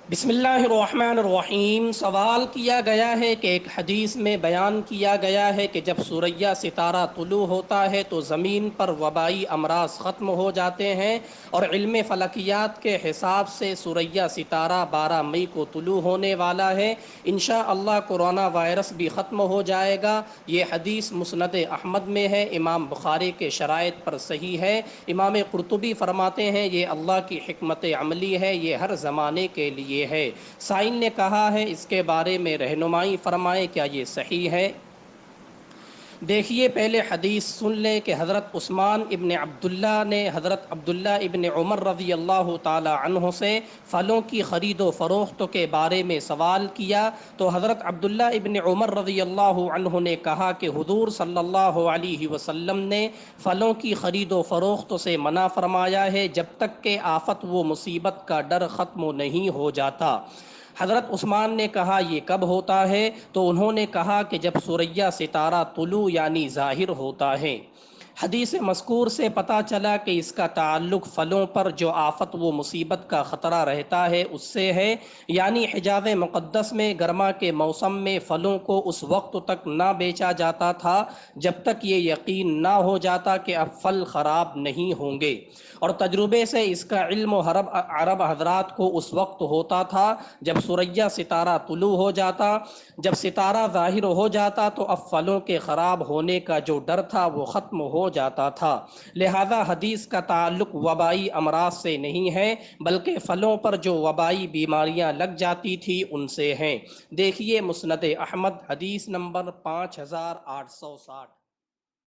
بسم اللہ الرحمن الرحیم۔ سوال کیا گیا ہے کہ ایک حدیث میں بیان کیا گیا ہے کہ جب سوریا ستارہ طلوع ہوتا ہے تو زمین پر وبائی امراض ختم ہو جاتے ہیں، اور علم فلکیات کے حساب سے سوریا ستارہ 12 مئی کو طلوع ہونے والا ہے۔ انشاءاللہ کورونا وائرس بھی ختم ہو جائے گا۔ یہ حدیث مسند احمد میں ہے، امام بخاری کے شرائط پر صحیح ہے۔ امام قرطبی فرماتے ہیں یہ اللہ کی حکمت عملی ہے، یہ ہر زمانے کے لیے ہے۔ سائن نے کہا ہے اس کے بارے میں رہنمائی فرمائیں، کیا یہ صحیح ہے؟ دیکھیے، پہلے حدیث سن لیں کہ حضرت عثمان ابن عبداللہ نے حضرت عبداللہ ابن عمر رضی اللہ تعالی عنہ سے پھلوں کی خرید و فروخت کے بارے میں سوال کیا، تو حضرت عبداللہ ابن عمر رضی اللہ عنہ نے کہا کہ حضور صلی اللہ علیہ وسلم نے پھلوں کی خرید و فروخت سے منع فرمایا ہے جب تک کہ آفت و مصیبت کا ڈر ختم نہیں ہو جاتا۔ حضرت عثمان نے کہا یہ کب ہوتا ہے؟ تو انہوں نے کہا کہ جب سوریا ستارہ طلوع یعنی ظاہر ہوتا ہے۔ حدیث مذکور سے پتہ چلا کہ اس کا تعلق پھلوں پر جو آفت و مصیبت کا خطرہ رہتا ہے اس سے ہے، یعنی حجاز مقدس میں گرما کے موسم میں پھلوں کو اس وقت تک نہ بیچا جاتا تھا جب تک یہ یقین نہ ہو جاتا کہ اب پھل خراب نہیں ہوں گے، اور تجربے سے اس کا علم عرب حضرات کو اس وقت ہوتا تھا جب سوریا ستارہ طلوع ہو جاتا۔ جب ستارہ ظاہر ہو جاتا تو اب پھلوں کے خراب ہونے کا جو ڈر تھا وہ ختم ہو جاتا تھا۔ لہذا حدیث کا تعلق وبائی امراض سے نہیں ہے بلکہ پھلوں پر جو وبائی بیماریاں لگ جاتی تھی ان سے ہیں۔ دیکھیے مسند احمد حدیث نمبر 5860۔